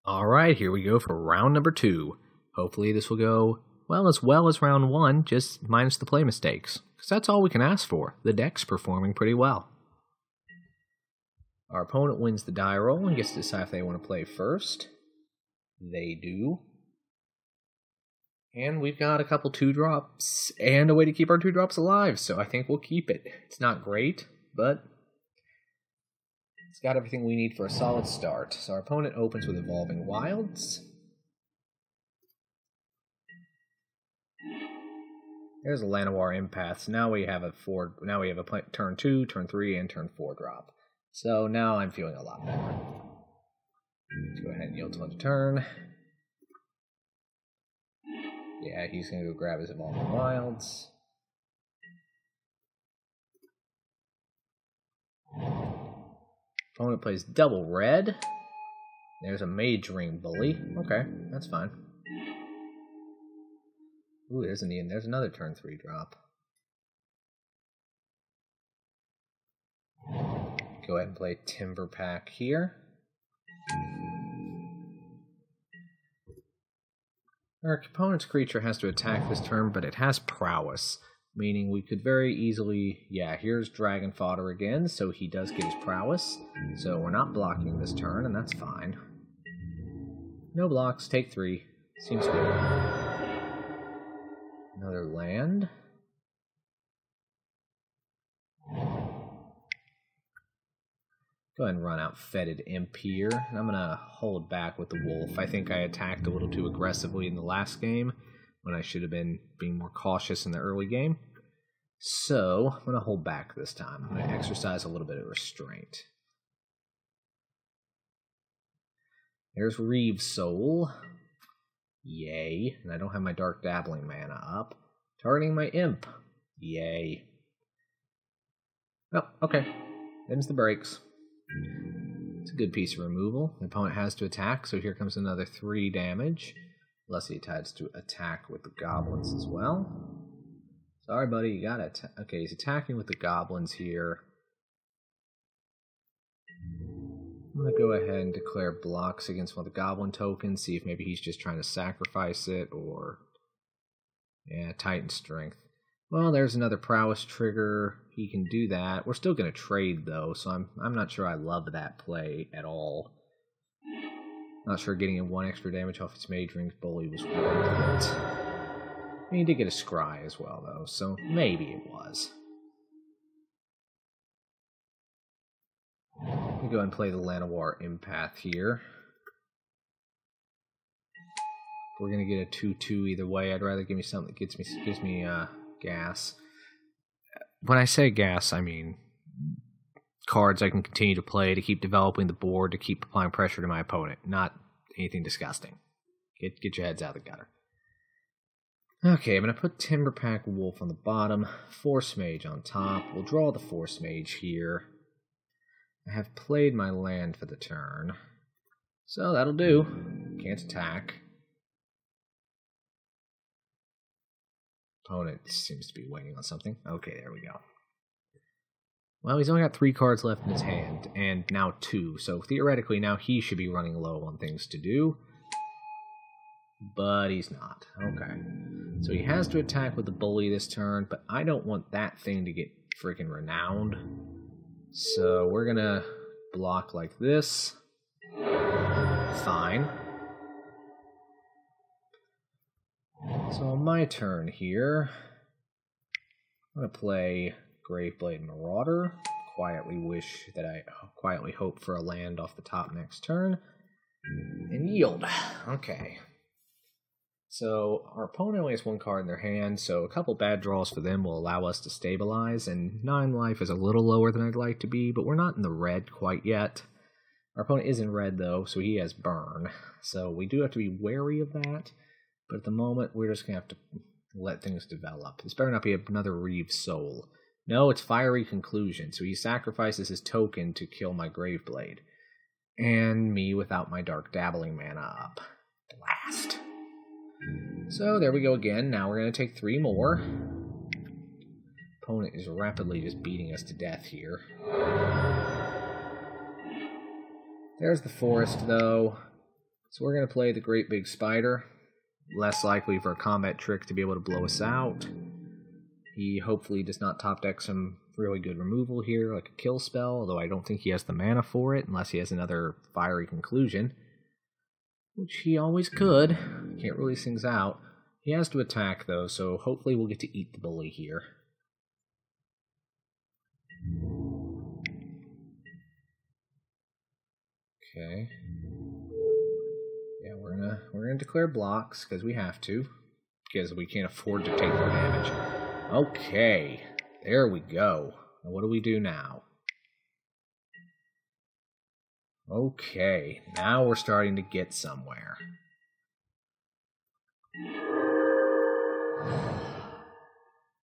Alright, here we go for round number 2. Hopefully this will go, well as round 1, just minus the play mistakes. Because that's all we can ask for. The deck's performing pretty well. Our opponent wins the die roll and gets to decide if they want to play first. They do. And we've got a couple 2-drops and a way to keep our 2-drops alive, so I think we'll keep it. It's not great, but it's got everything we need for a solid start. So our opponent opens with Evolving Wilds. There's a Llanowar Empath. So now we have a turn 2, turn 3, and turn 4 drop. So now I'm feeling a lot better. Let's go ahead and yield to end of turn. Yeah, he's going to go grab his Evolving Wilds. Opponent plays double red. There's a Mage Ring Bully. Okay, that's fine. Ooh, there's another turn 3 drop. Go ahead and play Timber Pack here. Our opponent's creature has to attack this turn, but it has prowess, meaning we could very easily... Yeah, here's Dragon Fodder again, so he does get his prowess. So we're not blocking this turn, and that's fine. No blocks, take 3. Seems good. Another land. Go ahead and run out Fetid Imp here, and I'm going to hold back with the Wolf. I think I attacked a little too aggressively in the last game, when I should have been being more cautious in the early game. So, I'm going to hold back this time. I'm going to exercise a little bit of restraint. There's Reeve's Soul. Yay. And I don't have my Dark Dabbling mana up. Targeting my Imp. Yay. Oh, okay. Them's the breaks. It's a good piece of removal. The opponent has to attack, so here comes another 3 damage. Unless he decides to attack with the goblins as well. Sorry, buddy, you gotta attack. Okay, he's attacking with the goblins here. I'm gonna go ahead and declare blocks against one of the goblin tokens, see if maybe he's just trying to sacrifice it, or... Yeah, Titan Strength. Well, there's another prowess trigger. He can do that. We're still going to trade, though, so I'm not sure I love that play at all. Not sure getting in 1 extra damage off its Mage Ring Bully was worth it. I mean, he did get a Scry as well, though, so maybe it was. Let me go ahead and play the Llanowar Empath here. If we're going to get a 2/2 either way, I'd rather give me something that gives me gas. When I say gas, I mean cards I can continue to play to keep developing the board, to keep applying pressure to my opponent, not anything disgusting. Get your heads out of the gutter. Okay, I'm going to put Timber Pack Wolf on the bottom, Force Mage on top. We'll draw the Force Mage here. I have played my land for the turn, so that'll do. Can't attack. Opponent seems to be waiting on something. Okay, there we go. Well, he's only got 3 cards left in his hand, and now 2, so theoretically now he should be running low on things to do. But he's not. Okay. So he has to attack with the Bully this turn, but I don't want that thing to get freaking renowned. So we're gonna block like this. Fine. So on my turn here, I'm going to play Graveblade Marauder. Quietly hope for a land off the top next turn. And yield. Okay. So our opponent only has 1 card in their hand, so a couple bad draws for them will allow us to stabilize, and 9 life is a little lower than I'd like to be, but we're not in the red quite yet. Our opponent is in red, though, so he has burn. So we do have to be wary of that. But at the moment, we're just going to have to let things develop. This better not be another Reeve's Soul. No, it's Fiery Conclusion, so he sacrifices his token to kill my Graveblade. And me without my Dark Dabbling mana up. Blast. So there we go again. Now we're going to take 3 more. Opponent is rapidly just beating us to death here. There's the forest, though. So we're going to play the Great Big Spider. Less likely for a combat trick to be able to blow us out. He hopefully does not top deck some really good removal here, like a kill spell, although I don't think he has the mana for it, unless he has another Fiery Conclusion. Which he always could. Can't release things out. He has to attack, though, so hopefully we'll get to eat the bully here. Okay. Yeah, we're gonna declare blocks, because we have to. Because we can't afford to take more damage. Okay. There we go. Now what do we do now? Okay, now we're starting to get somewhere.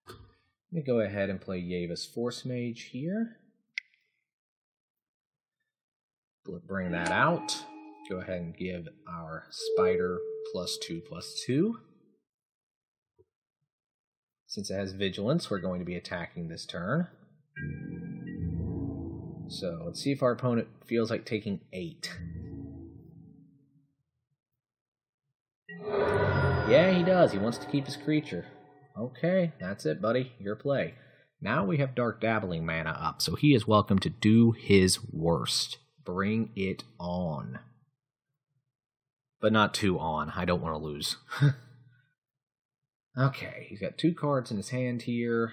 Let me go ahead and play Yava's Force Mage here. Bring that out. Go ahead and give our Spider +2/+2. Since it has Vigilance, we're going to be attacking this turn. So let's see if our opponent feels like taking 8. Yeah, he does. He wants to keep his creature. Okay, that's it, buddy. Your play. Now we have Dark Dabbling mana up, so he is welcome to do his worst. Bring it on. But not too on. I don't want to lose. Okay, he's got 2 cards in his hand here.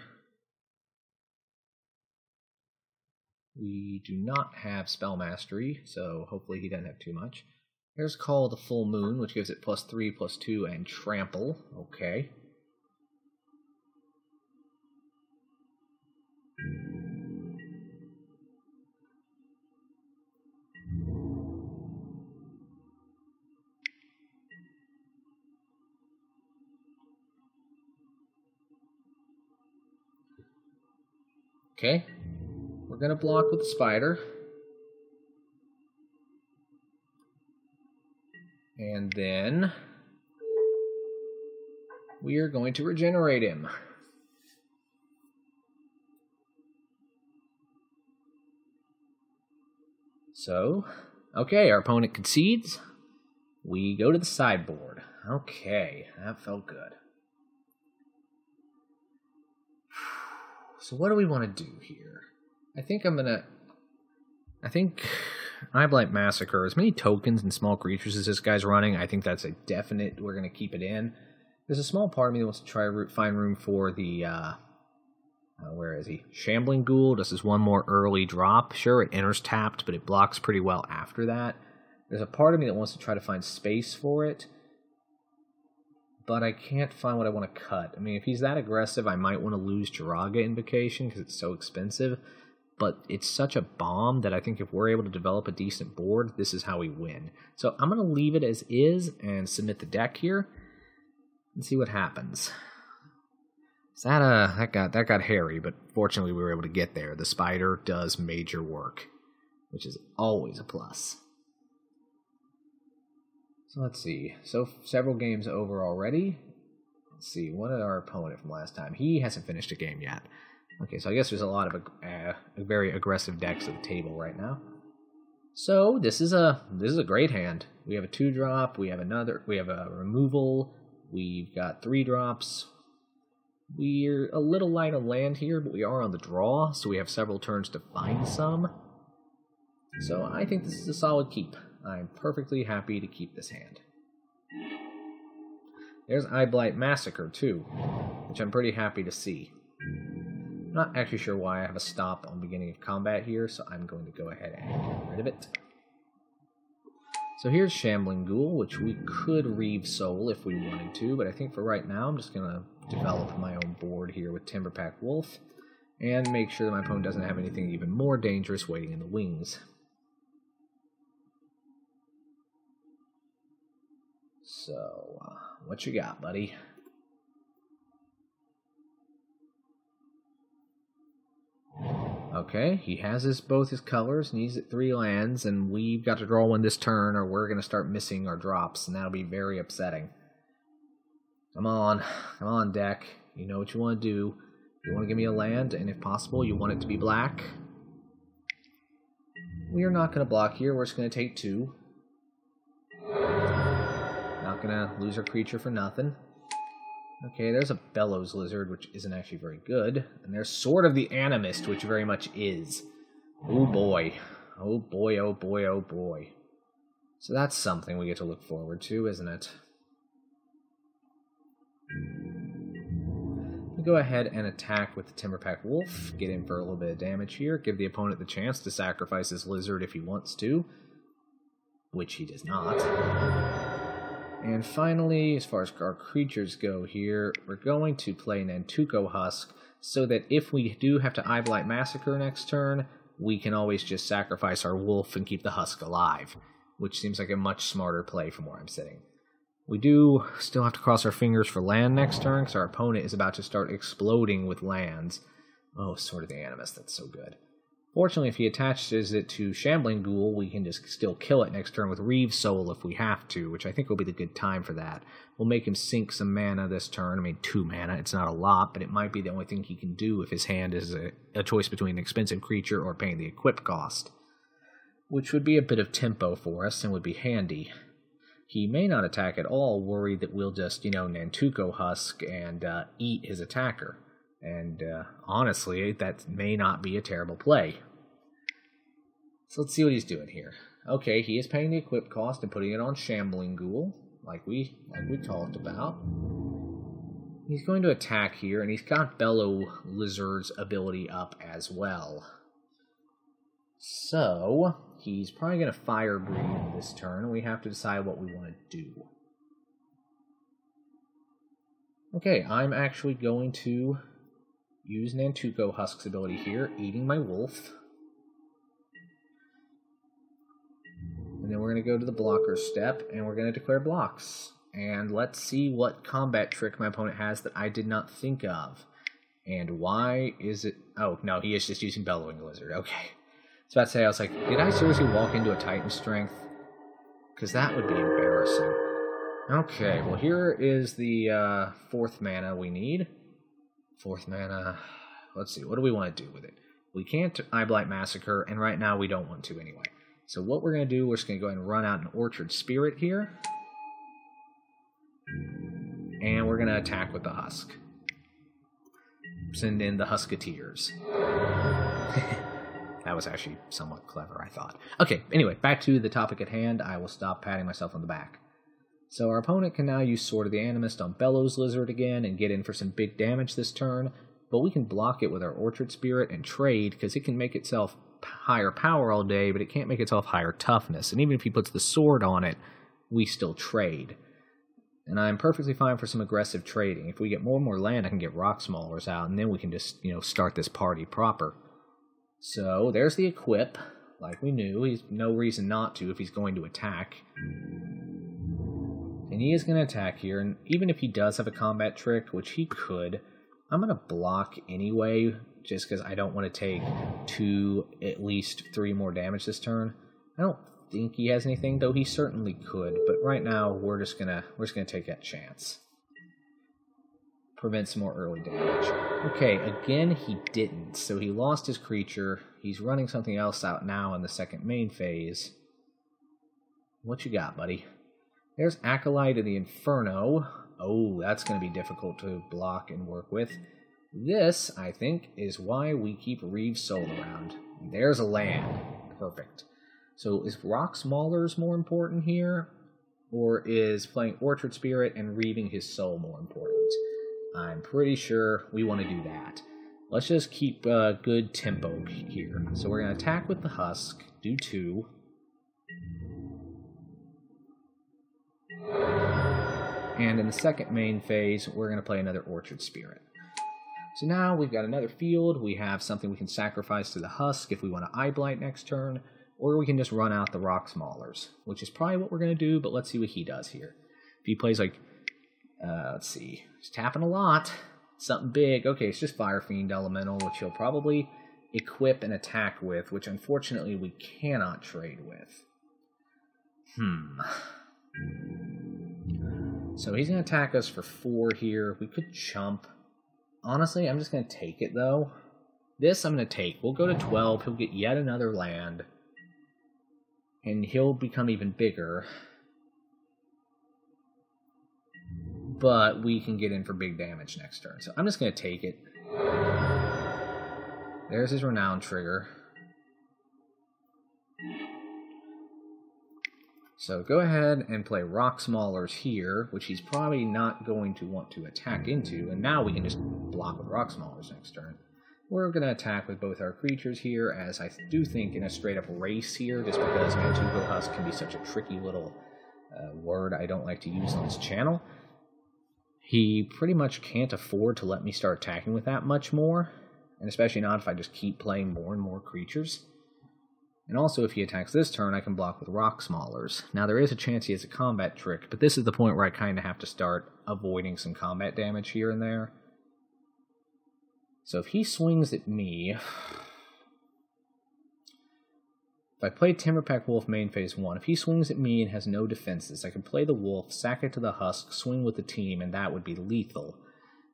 We do not have Spell Mastery, so hopefully he doesn't have too much. There's Call of the Full Moon, which gives it +3/+2 and Trample. Okay. Okay. We're going to block with the Spider. And then we are going to regenerate him. So, okay, our opponent concedes. We go to the sideboard. Okay, that felt good. So what do we want to do here? I think Eyeblight Massacre, as many tokens and small creatures as this guy's running, I think that's a definite, we're going to keep it in. There's a small part of me that wants to try to find room for the, where is he? Shambling Ghoul. This is one more early drop. Sure, it enters tapped, but it blocks pretty well after that. There's a part of me that wants to try to find space for it, but I can't find what I want to cut. I mean, if he's that aggressive, I might want to lose Jiraga Invocation because it's so expensive. But it's such a bomb that I think if we're able to develop a decent board, this is how we win. So I'm going to leave it as is and submit the deck here and see what happens. So that got hairy, but fortunately we were able to get there. The Spider does major work, which is always a plus. So let's see. So several games over already. Let's see. What did our opponent from last time? He hasn't finished a game yet. Okay, so I guess there's a lot of very aggressive decks at the table right now. So this is a great hand. We have a 2-drop. We have a removal. We've got 3 drops. We're a little light on land here, but we are on the draw, so we have several turns to find some. So I think this is a solid keep. I'm perfectly happy to keep this hand. There's Eyeblight Massacre too, which I'm pretty happy to see. I'm not actually sure why I have a stop on beginning of combat here, so I'm going to go ahead and get rid of it. So here's Shambling Ghoul, which we could Reave Soul if we wanted to, but I think for right now I'm just going to develop my own board here with Timberpack Wolf, and make sure that my opponent doesn't have anything even more dangerous waiting in the wings. So, what you got, buddy? Okay, he has both his colors, and he's at 3 lands, and we've got to draw one this turn, or we're going to start missing our drops, and that'll be very upsetting. Come on, deck. You know what you want to do. You want to give me a land, and if possible, you want it to be black. We are not going to block here. We're just going to take 2. not going to lose our creature for nothing. Okay, there's a Bellows Lizard, which isn't actually very good. And there's Sword of the Animist, which very much is. Oh boy. Oh boy, oh boy, oh boy. So that's something we get to look forward to, isn't it? We'll go ahead and attack with the Timberpack Wolf. Get in for a little bit of damage here. Give the opponent the chance to sacrifice his lizard if he wants to. Which he does not. And finally, as far as our creatures go here, we're going to play Nantuko Husk, so that if we do have to Eyeblight Massacre next turn, we can always just sacrifice our wolf and keep the husk alive, which seems like a much smarter play from where I'm sitting. We do still have to cross our fingers for land next turn, because our opponent is about to start exploding with lands. Oh, Sword of the Animist, that's so good. Fortunately, if he attaches it to Shambling Ghoul, we can just still kill it next turn with Reeve Soul if we have to, which I think will be the good time for that. We'll make him sink some mana this turn. I mean, 2 mana. It's not a lot, but it might be the only thing he can do if his hand is a choice between an expensive creature or paying the equip cost, which would be a bit of tempo for us and would be handy. He may not attack at all, worried that we'll just, Nantuko Husk and eat his attacker. And honestly, that may not be a terrible play. So let's see what he's doing here. Okay, he is paying the equip cost and putting it on Shambling Ghoul, like we talked about. He's going to attack here, and he's got Bellow Lizard's ability up as well. So he's probably going to Fire Breathe this turn, and we have to decide what we want to do. Okay, I'm actually going to use Nantuko Husk's ability here, eating my wolf. And then we're going to go to the blocker step, and we're going to declare blocks. And let's see what combat trick my opponent has that I did not think of. And why is it... Oh, no, he is just using Bellowing Lizard. Okay. I was about to say, I was like, did I seriously walk into a Titan Strength? Because that would be embarrassing. Okay, well here is the 4th mana we need. 4th mana. Let's see, what do we want to do with it? We can't Eyeblight Massacre, and right now we don't want to anyway. So what we're going to do, we're just going to go ahead and run out an Orchard Spirit here. And we're going to attack with the Husk. Send in the Huskateers. That was actually somewhat clever, I thought. Okay, anyway, back to the topic at hand. I will stop patting myself on the back. So our opponent can now use Sword of the Animist on Bellows Lizard again and get in for some big damage this turn, but we can block it with our Orchard Spirit and trade, because it can make itself higher power all day, but it can't make itself higher toughness, and even if he puts the sword on it, we still trade. And I'm perfectly fine for some aggressive trading. If we get more and more land, I can get Rock Maulers out, and then we can just, start this party proper. So there's the equip, like we knew. He's no reason not to if he's going to attack. And he is going to attack here, and even if he does have a combat trick, which he could, I'm going to block anyway, just because I don't want to take at least 3 more damage this turn. I don't think he has anything, though he certainly could, but right now we're just gonna take that chance. Prevent some more early damage. Okay, again he didn't, so he lost his creature. He's running something else out now in the second main phase. What you got, buddy? There's Acolyte of the Inferno. Oh, that's going to be difficult to block and work with. This, I think, is why we keep Reeve Soul around. There's a land. Perfect. So is Rock Maulers more important here? Or is playing Orchard Spirit and reaving his soul more important? I'm pretty sure we want to do that. Let's just keep good tempo here. So we're going to attack with the Husk, do 2. And in the second main phase, we're going to play another Orchard Spirit. So now we've got another field. We have something we can sacrifice to the Husk if we want to Eyeblight next turn. Or we can just run out the Rock Maulers, which is probably what we're going to do, but let's see what he does here. If he plays like, let's see, he's tapping a lot. Something big. Okay, it's just Fire Fiend Elemental, which he'll probably equip and attack with, which unfortunately we cannot trade with. So he's going to attack us for 4 here. We could chump. Honestly, I'm just going to take it, though. This I'm going to take. We'll go to 12. He'll get yet another land. And he'll become even bigger. but we can get in for big damage next turn. So I'm just going to take it. There's his Renown trigger. So go ahead and play Rock Maulers here, which he's probably not going to want to attack into, and now we can just block with Rock Maulers next turn. We're going to attack with both our creatures here, as I do think in a straight-up race here, just because Mantugo Husk can be such a tricky little word I don't like to use on this channel. He pretty much can't afford to let me start attacking with that much more, and especially not if I just keep playing more and more creatures. And also, if he attacks this turn, I can block with Rock Maulers. Now, there is a chance he has a combat trick, but this is the point where I kind of have to start avoiding some combat damage here and there. So if he swings at me... If I play Timberpack Wolf main phase 1, if he swings at me and has no defenses, I can play the Wolf, sack it to the Husk, swing with the team, and that would be lethal.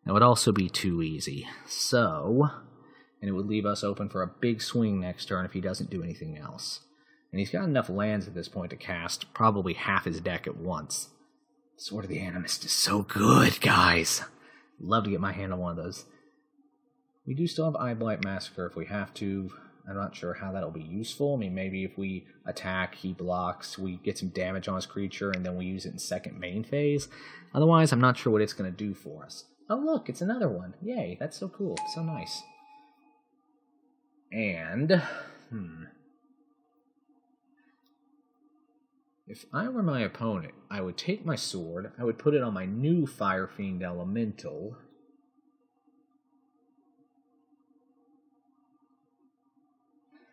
That would also be too easy. So... and it would leave us open for a big swing next turn if he doesn't do anything else. And he's got enough lands at this point to cast probably half his deck at once. Sword of the Animist is so good, guys. Love to get my hand on one of those. We do still have Eye Blight Massacre if we have to. I'm not sure how that'll be useful. I mean, maybe if we attack, he blocks, we get some damage on his creature, and then we use it in second main phase. Otherwise, I'm not sure what it's going to do for us. Oh, look, it's another one. Yay, that's so cool. So nice. And, if I were my opponent, I would take my sword, I would put it on my new Fire Fiend Elemental,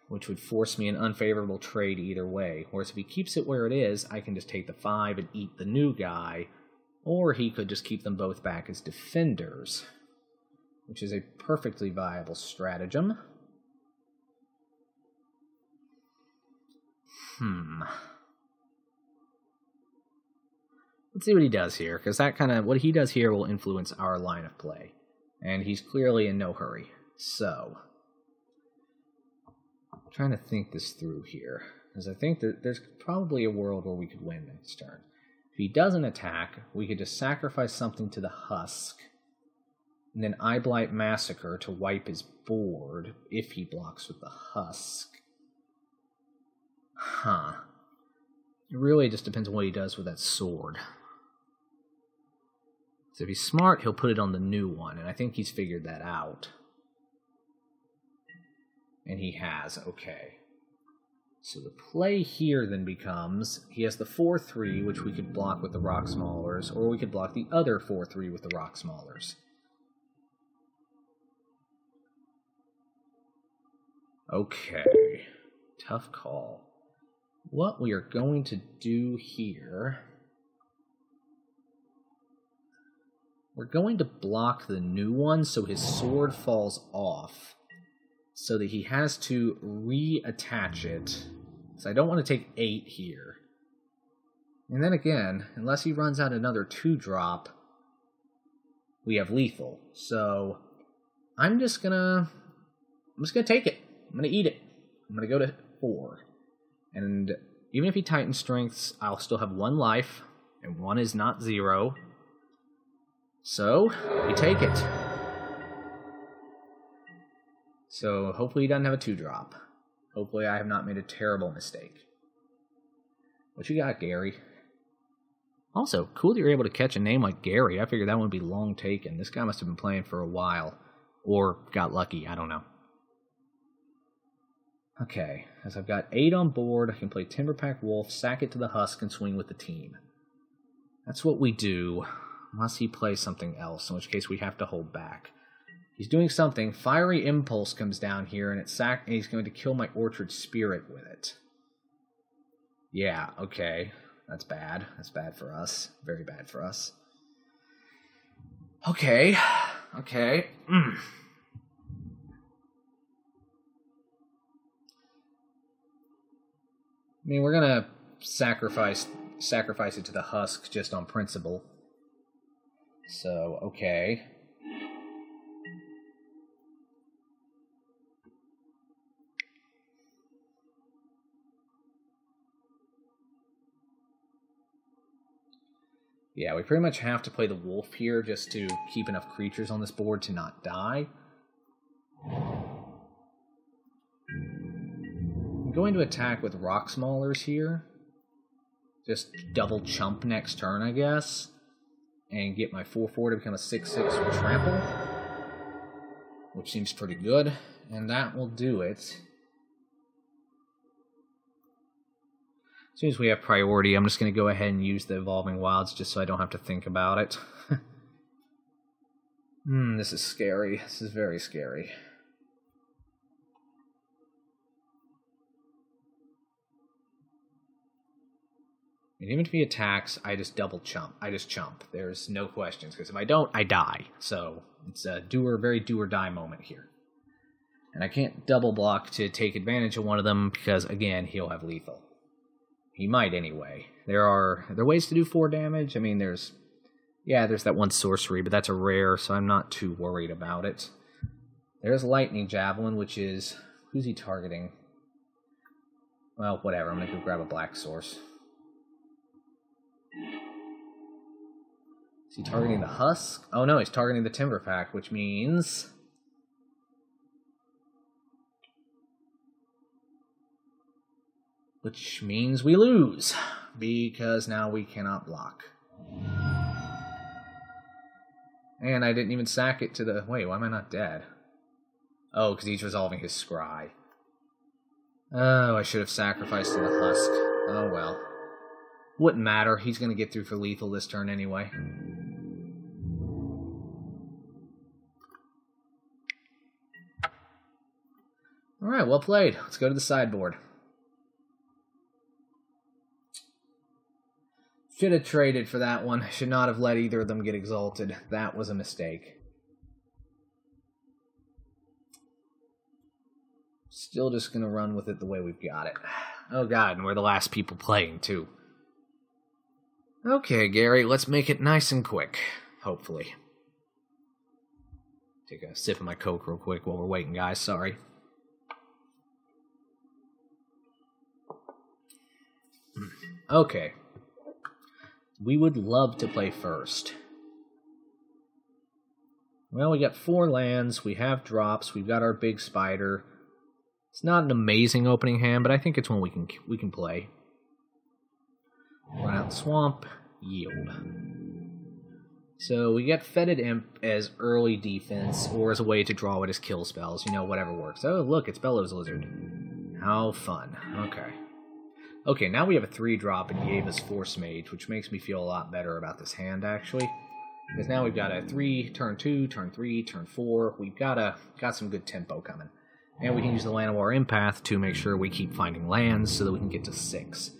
which would force me an unfavorable trade either way. Whereas if he keeps it where it is, I can just take the 5 and eat the new guy, or he could just keep them both back as defenders, which is a perfectly viable stratagem. Let's see what he does here, because that what he does here will influence our line of play. And he's clearly in no hurry. So, I'm trying to think this through here, because I think there's probably a world where we could win next turn. If he doesn't attack, we could just sacrifice something to the Husk, and then Eye Blight Massacre to wipe his board if he blocks with the Husk. It really just depends on what he does with that sword. So if he's smart, he'll put it on the new one, and I think he's figured that out. And he has, okay. So the play here then becomes, he has the 4-3, which we could block with the Rock Maulers, or we could block the other 4-3 with the Rock Maulers. Okay, tough call. What we are going to do here, we're going to block the new one so his sword falls off, so that he has to reattach it. So I don't want to take 8 here. And then again, unless he runs out another 2-drop, we have lethal. So I'm just gonna take it. I'm gonna eat it. I'm gonna go to 4. And even if he Titan Strengths, I'll still have 1 life, and 1 is not 0. So, we take it. So, hopefully he doesn't have a 2-drop. Hopefully I have not made a terrible mistake. What you got, Gary? Also, cool that you're able to catch a name like Gary. I figured that wouldn't be long taken. This guy must have been playing for a while. Or got lucky, I don't know. Okay, as I've got 8 on board, I can play Timberpack Wolf, sack it to the Husk, and swing with the team. That's what we do, unless he plays something else, in which case we have to hold back. He's doing something. Fiery Impulse comes down here, and he's going to kill my Orchard Spirit with it. Yeah, okay. That's bad. That's bad for us. Very bad for us. Okay. Okay. I mean, we're gonna sacrifice it to the Husk just on principle. So, okay. Yeah, we pretty much have to play the wolf here just to keep enough creatures on this board to not die. I'm going to attack with rock maulers here. Just double chump next turn, I guess. And get my 4/4 to become a 6/6 with trample. Which seems pretty good. And that will do it. As soon as we have priority, I'm just going to go ahead and use the Evolving Wilds just so I don't have to think about it. This is scary. This is very scary. And even if he attacks, I just double chump. I just chump. There's no questions, because if I don't, I die. So it's a very do or die moment here. And I can't double block to take advantage of one of them because, again, he'll have lethal. He might anyway. There are ways to do 4 damage. I mean, there's that one sorcery, but that's a rare, so I'm not too worried about it. There's Lightning Javelin, which is... Who's he targeting? Well, whatever. I'm going to go grab a black source. Is he targeting the husk? Oh no, he's targeting the timber pack, which means... we lose, because now we cannot block. And I didn't even sack it to the... Wait, why am I not dead? Oh, because he's resolving his scry. Oh, I should have sacrificed to the husk. Oh well. Wouldn't matter, he's going to get through for lethal this turn anyway. Alright, well played. Let's go to the sideboard. Should have traded for that one. Should not have let either of them get exalted. That was a mistake. Still just going to run with it the way we've got it. Oh god, and we're the last people playing, too. Okay, Gary, let's make it nice and quick. Hopefully. Take a sip of my Coke real quick while we're waiting, guys. Sorry. Okay. We would love to play first. Well, we got 4 lands, we have drops, we've got our big spider. It's not an amazing opening hand, but I think it's one we can play. Run out swamp, yield. So we get Fetid Imp as early defense, or as a way to draw it as kill spells, you know, whatever works. Oh, look, it's Bellows Lizard. How fun. Okay. Okay, now we have a 3-drop and he gave us Force Mage, which makes me feel a lot better about this hand, actually. Because now we've got a 3, turn 2, turn 3, turn 4. We've got some good tempo coming. And we can use the Llanowar Empath to make sure we keep finding lands so that we can get to 6.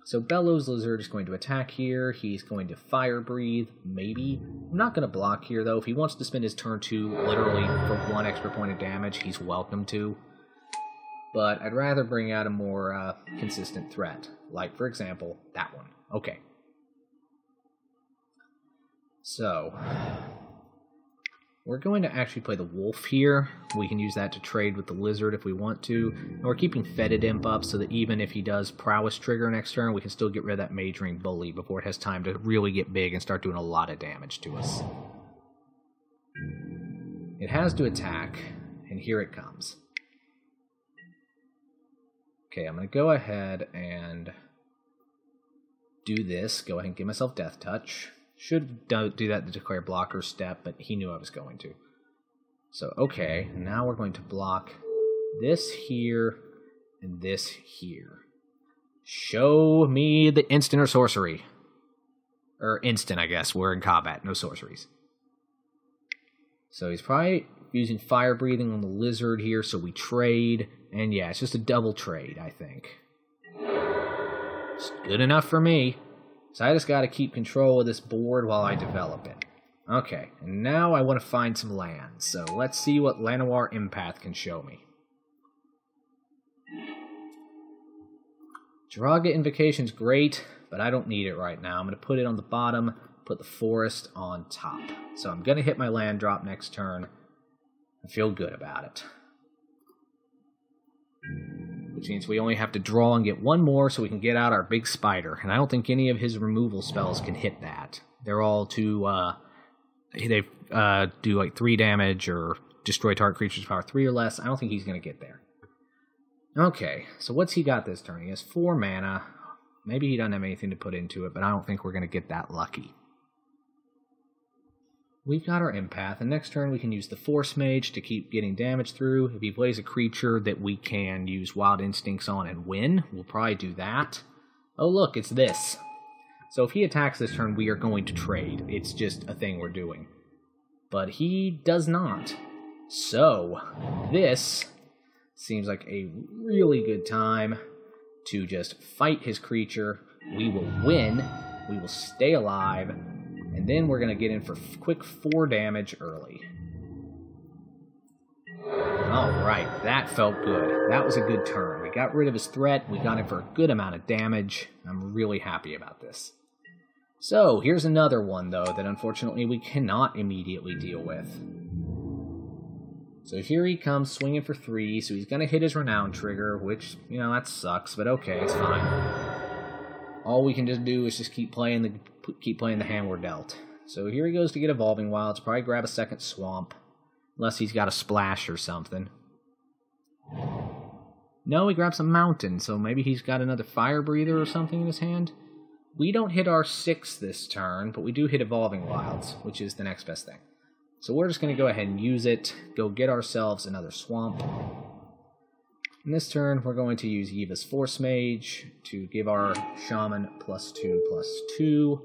So Bellows Lizard is going to attack here. He's going to Fire Breathe, maybe. I'm not going to block here, though. If he wants to spend his turn 2 literally for 1 extra point of damage, he's welcome to. But I'd rather bring out a more consistent threat. Like, for example, that one. Okay. So, we're going to actually play the wolf here. We can use that to trade with the lizard if we want to. And we're keeping Fetid Imp up so that even if he does prowess trigger next turn, we can still get rid of that Mage Ring Bully before it has time to really get big and start doing a lot of damage to us. It has to attack, and here it comes. Okay, I'm going to go ahead and do this. Go ahead and give myself Death Touch. Should do that to declare blocker step, but he knew I was going to. So, okay, now we're going to block this here and this here. Show me the instant or sorcery. Or instant, I guess. We're in combat, no sorceries. So he's probably using Fire Breathing on the lizard here, so we trade. And yeah, it's just a double trade, I think. It's good enough for me. So I just got to keep control of this board while I develop it. Okay, and now I want to find some lands. So let's see what Llanowar Empath can show me. Draga Invocation's great, but I don't need it right now. I'm going to put it on the bottom, put the forest on top. So I'm going to hit my land drop next turn. I feel good about it. which means we only have to draw and get one more so we can get out our big spider. And I don't think any of his removal spells can hit that. They're all too, they do like 3 damage or destroy target creatures power 3 or less. I don't think he's going to get there. Okay, so what's he got this turn? He has 4 mana. Maybe he doesn't have anything to put into it, but I don't think we're going to get that lucky. We've got our Empath, and next turn we can use the Force Mage to keep getting damage through. If he plays a creature that we can use Wild Instincts on and win, we'll probably do that. Oh look, it's this. So if he attacks this turn, we are going to trade. It's just a thing we're doing. But he does not. So, this seems like a really good time to just fight his creature. We will win, we will stay alive, and then we're going to get in for quick 4 damage early. Alright, that felt good. That was a good turn. We got rid of his threat, we got in for a good amount of damage. I'm really happy about this. So, here's another one, though, that unfortunately we cannot immediately deal with. So here he comes, swinging for 3, so he's going to hit his Renown trigger, which, you know, that sucks, but okay, it's fine. All we can just do is just keep playing the hand we're dealt. So here he goes to get Evolving Wilds, probably grab a second Swamp, unless he's got a Splash or something. No, he grabs a Mountain, so maybe he's got another Fire Breather or something in his hand. We don't hit our 6 this turn, but we do hit Evolving Wilds, which is the next best thing. So we're just going to go ahead and use it, go get ourselves another Swamp. In this turn, we're going to use Eva's Force Mage to give our Shaman +2/+2.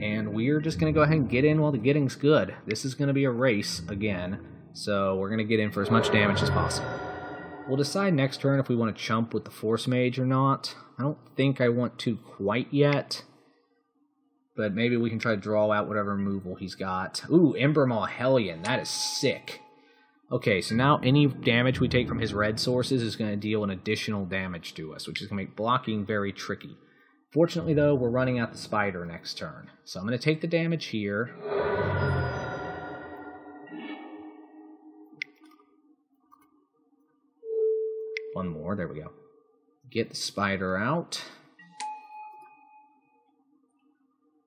And we're just going to go ahead and get in while the getting's good. This is going to be a race again, so we're going to get in for as much damage as possible. We'll decide next turn if we want to chump with the Force Mage or not. I don't think I want to quite yet, but maybe we can try to draw out whatever removal he's got. Ooh, Embermaw Hellion, that is sick. Okay, so now any damage we take from his red sources is going to deal an additional damage to us, which is going to make blocking very tricky. Fortunately, though, we're running out the spider next turn, so I'm going to take the damage here. One more, there we go. Get the spider out.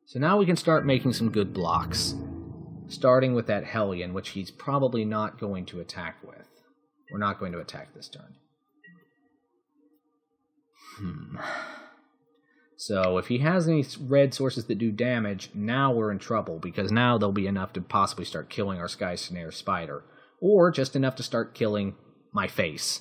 So now we can start making some good blocks. Starting with that Hellion, which he's probably not going to attack with. We're not going to attack this turn. So if he has any red sources that do damage, now we're in trouble, because now they'll be enough to possibly start killing our Sky Snare Spider. Or just enough to start killing my face.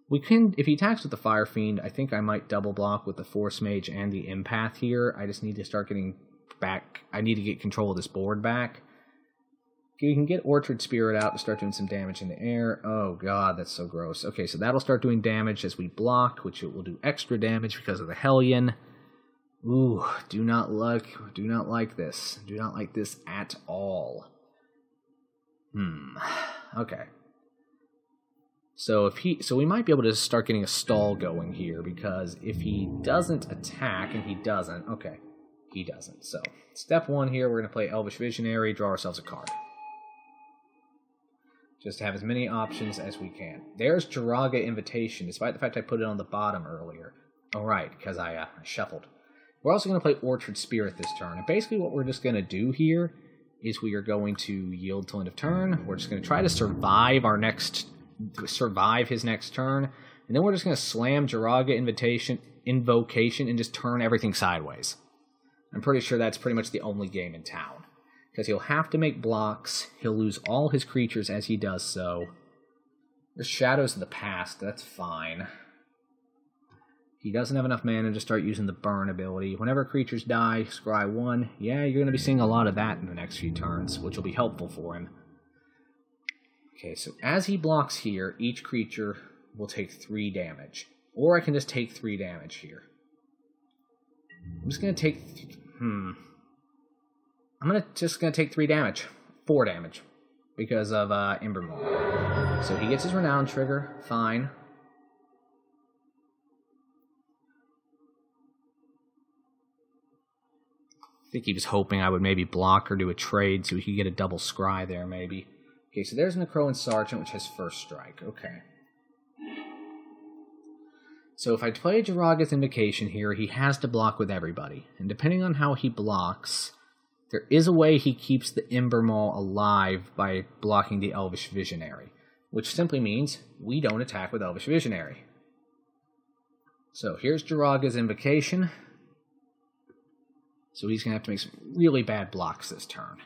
We can, if he attacks with the Fire Fiend, I think I might double block with the Force Mage and the Empath here. I just need to start getting back, I need to get control of this board back. We can get Orchard Spirit out to start doing some damage in the air. Oh god, that's so gross. Okay, so that'll start doing damage as we block, which it will do extra damage because of the Hellion. Ooh, do not like this. Do not like this at all. Okay. So we might be able to start getting a stall going here, because if he doesn't attack, and he doesn't, okay, he doesn't. So, step 1 here, we're going to play Elvish Visionary, draw ourselves a card. Just to have as many options as we can. There's Jiraga Invitation, despite the fact I put it on the bottom earlier. Oh, right, because I shuffled. We're also going to play Orchard Spirit this turn, and basically what we're just going to do here is we are going to yield till end of turn. We're just going to try to survive his next turn, and then we're just going to slam Jiraga Invocation and just turn everything sideways. I'm pretty sure that's pretty much the only game in town, because he'll have to make blocks, he'll lose all his creatures as he does so. There's Shadows of the Past, that's fine. He doesn't have enough mana to start using the burn ability. Whenever creatures die, scry 1. Yeah, you're going to be seeing a lot of that in the next few turns, which will be helpful for him. Okay, so as he blocks here, each creature will take 3 damage. Or I can just take 3 damage here. I'm just going to take... I'm just going to take 3 damage. 4 damage. Because of Embermaw. So he gets his Renown trigger. Fine. think he was hoping I would maybe block or do a trade so he could get a double scry there, maybe. Okay, so there's Necroan Sergeant, which has first strike. Okay. So if I play Jiraga's Invocation here, he has to block with everybody. And depending on how he blocks, there is a way he keeps the Ember Maw alive by blocking the Elvish Visionary, which simply means we don't attack with Elvish Visionary. So here's Jiraga's Invocation. So he's going to have to make some really bad blocks this turn.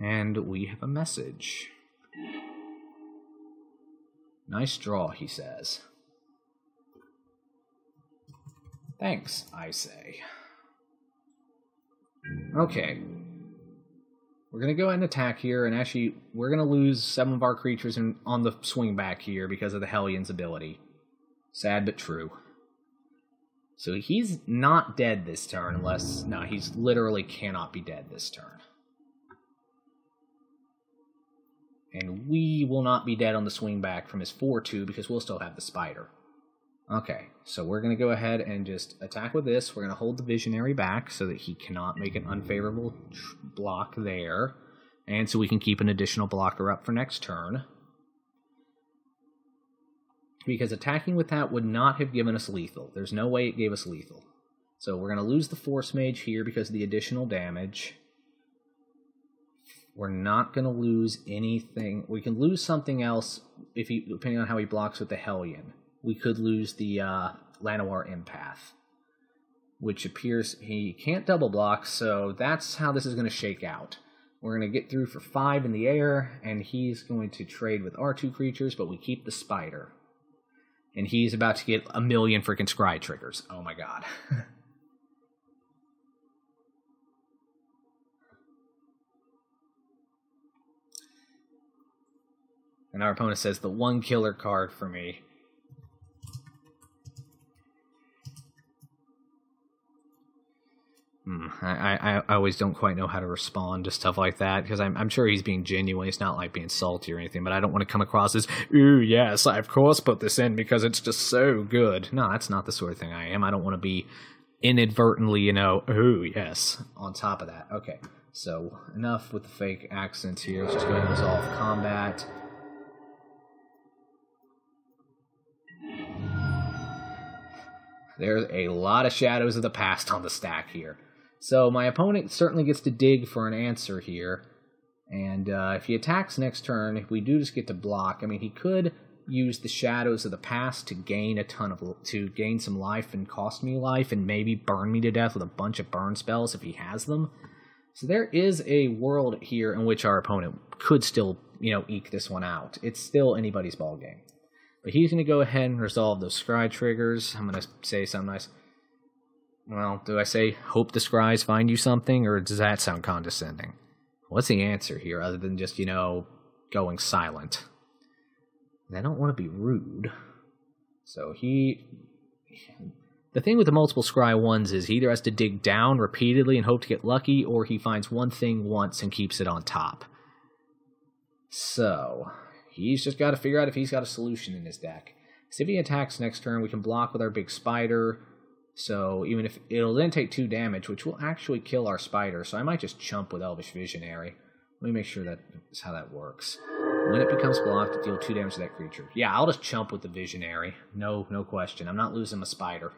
And we have a message. Nice draw, he says. Thanks, I say. Okay. We're going to go ahead and attack here, and actually, we're going to lose some of our creatures on the swing back here because of the Hellions' ability. Sad but true. So he's not dead this turn unless... No, he's literally cannot be dead this turn. And we will not be dead on the swing back from his 4-2 because we'll still have the spider. Okay, so we're going to go ahead and just attack with this. We're going to hold the Visionary back so that he cannot make an unfavorable block there. And so we can keep an additional blocker up for next turn. Because attacking with that would not have given us lethal. There's no way it gave us lethal. So we're going to lose the Force Mage here because of the additional damage. We're not going to lose anything. We can lose something else if he, depending on how he blocks with the Hellion. We could lose the Llanowar Empath, which appears he can't double block, so that's how this is going to shake out. We're going to get through for 5 in the air, and he's going to trade with our 2 creatures, but we keep the spider. And he's about to get 1,000,000 freaking scry triggers. Oh my god. And our opponent says the one killer card for me. I always don't quite know how to respond to stuff like that, because I'm sure he's being genuine. It's not like being salty or anything, but I don't want to come across as, ooh, yes, I of course put this in because it's just so good. No, that's not the sort of thing I am. I don't want to be inadvertently, ooh, yes, on top of that. Okay, so enough with the fake accents here. Let's just go ahead and resolve combat. There's a lot of Shadows of the Past on the stack here. So my opponent certainly gets to dig for an answer here. And if he attacks next turn, if we do just get to block, I mean, he could use the Shadows of the Past to gain gain some life and cost me life and maybe burn me to death with a bunch of burn spells if he has them. So there is a world here in which our opponent could still, eke this one out. It's still anybody's ball game. But he's going to go ahead and resolve those scry triggers. I'm going to say something nice. Well, do I say, hope the scries find you something, or does that sound condescending? What's the answer here, other than just, going silent? And I don't want to be rude. So the thing with the multiple scry ones is he either has to dig down repeatedly and hope to get lucky, or he finds one thing once and keeps it on top. So he's just got to figure out if he's got a solution in his deck. So if he attacks next turn, we can block with our big spider. So even if it'll then take 2 damage, which will actually kill our spider. So I might just chump with Elvish Visionary. Let me make sure that's how that works. When it becomes blocked, deal 2 damage to that creature. Yeah, I'll just chump with the Visionary. No question. I'm not losing my spider.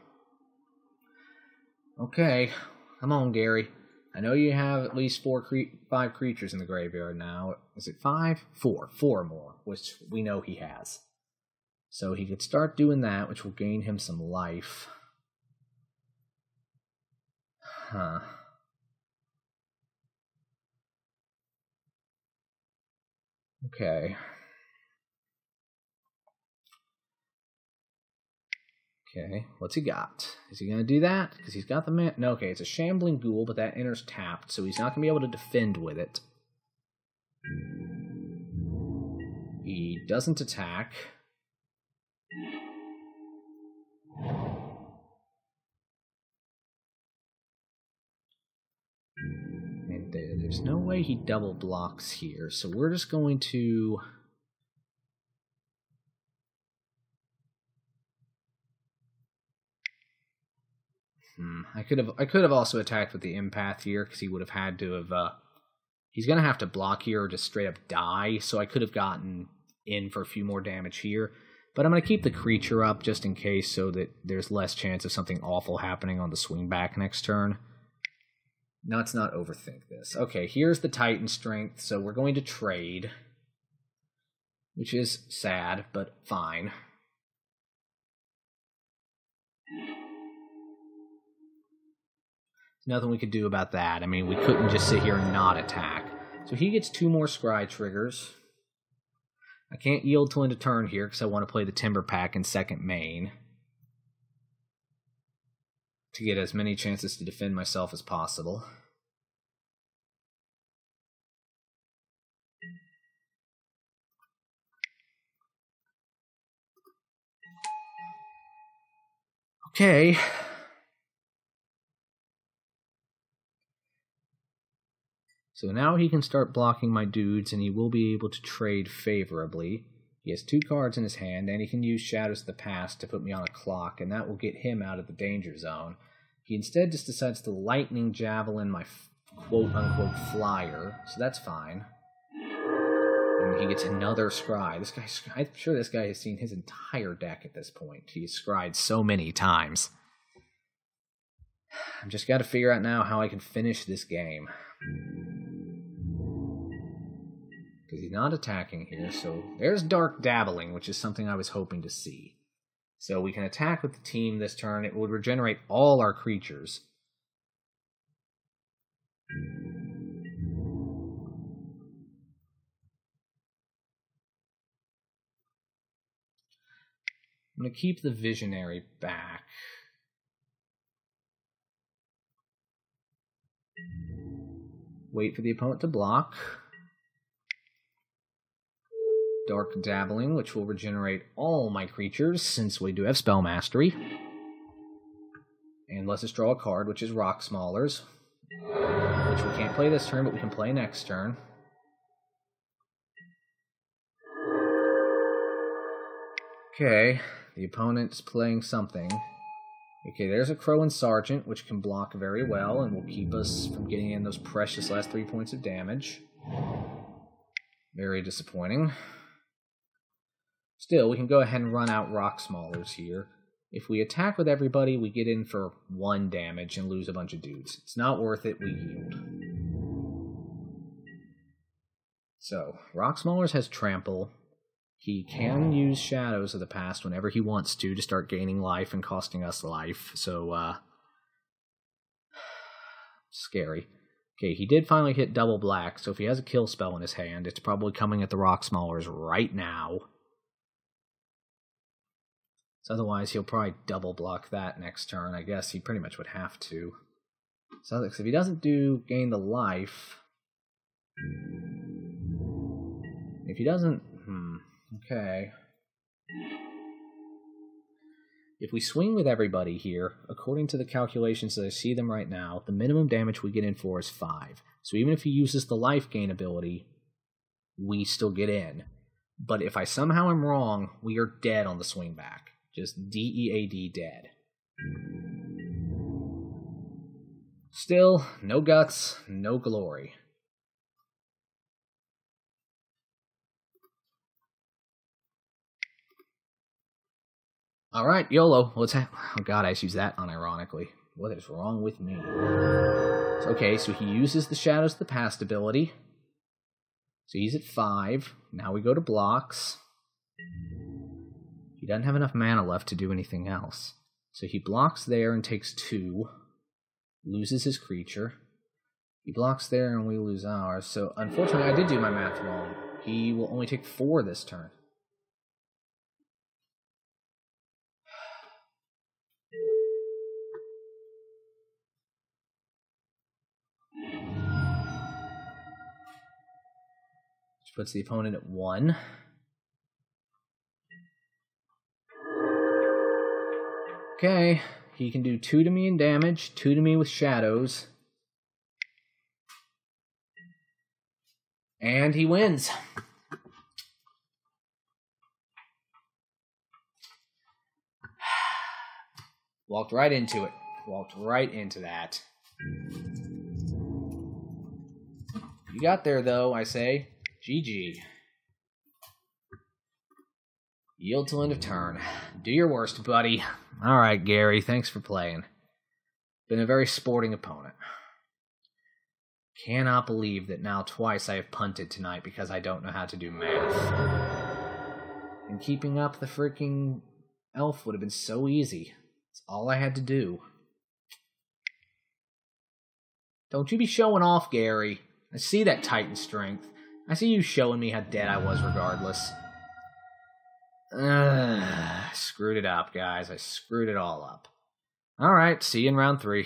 Okay, come on, Gary. I know you have at least 5 creatures in the graveyard now. Is it 5? 4. 4 more, which we know he has. So he could start doing that, which will gain him some life. Huh. Okay. Okay, what's he got? Is he going to do that? Because he's got the man... No, okay, it's a Shambling Ghoul, but that enters tapped, so he's not going to be able to defend with it. He doesn't attack. And there's no way he double blocks here, so we're just going to... I could have also attacked with the empath here, because he would have had to have... he's going to have to block here or just straight up die, so I could have gotten in for a few more damage here. But I'm going to keep the creature up just in case, so that there's less chance of something awful happening on the swing back next turn. Now, let's not overthink this. Okay, here's the Titan strength, so we're going to trade. Which is sad, but fine. Nothing we could do about that. I mean, we couldn't just sit here and not attack. So he gets 2 more scry triggers. I can't yield till end of turn here because I want to play the Timber Pack in second main to get as many chances to defend myself as possible. Okay. So now he can start blocking my dudes, and he will be able to trade favorably. He has 2 cards in his hand, and he can use Shadows of the Past to put me on a clock, and that will get him out of the danger zone. He instead just decides to Lightning Javelin my quote-unquote flyer, so that's fine. And he gets another scry. This guy, I'm sure this guy has seen his entire deck at this point. He has scried so many times. I've just got to figure out now how I can finish this game. Because he's not attacking here, so there's Dark Dabbling, which is something I was hoping to see. So we can attack with the team this turn. It would regenerate all our creatures. I'm going to keep the Visionary back. Wait for the opponent to block. Dark Dabbling, which will regenerate all my creatures, since we do have Spell Mastery. And lets us draw a card, which is Rock Smallers, which we can't play this turn, but we can play next turn. Okay, the opponent's playing something. Okay, there's a Crow and Sergeant, which can block very well, and will keep us from getting in those precious last 3 points of damage. Very disappointing. Still, we can go ahead and run out Rock Smallers here. If we attack with everybody, we get in for 1 damage and lose a bunch of dudes. It's not worth it, we yield. So, Rock Smallers has Trample. He can use Shadows of the Past whenever he wants to start gaining life and costing us life. So, scary. Okay, he did finally hit double black, so if he has a kill spell in his hand, it's probably coming at the Rock Smallers right now. So otherwise, he'll probably double block that next turn. I guess he pretty much would have to. So if he doesn't gain the life... If he doesn't... Okay. If we swing with everybody here, according to the calculations as I see them right now, the minimum damage we get in for is 5. So even if he uses the life gain ability, we still get in. But if I somehow am wrong, we are dead on the swing back. Just DEAD dead. Still, no guts, no glory. Alright, YOLO. Let's have... Oh god, I just used that unironically. What is wrong with me? Okay, so he uses the Shadows of the Past ability. So he's at 5. Now we go to blocks. He doesn't have enough mana left to do anything else. So he blocks there and takes 2. Loses his creature. He blocks there and we lose ours. So unfortunately, I did do my math wrong. He will only take 4 this turn. Which puts the opponent at 1. Okay, he can do 2 to me in damage, 2 to me with Shadows. And he wins. Walked right into it. Walked right into that. You got there, though, I say. GG. Yield till end of turn. Do your worst, buddy. Alright, Gary, thanks for playing. Been a very sporting opponent. Cannot believe that now twice I have punted tonight because I don't know how to do math. And keeping up the freaking elf would have been so easy. It's all I had to do. Don't you be showing off, Gary. I see that Titan strength. I see you showing me how dead I was regardless. Screwed it up, guys. I screwed it all up. Alright, see you in round 3.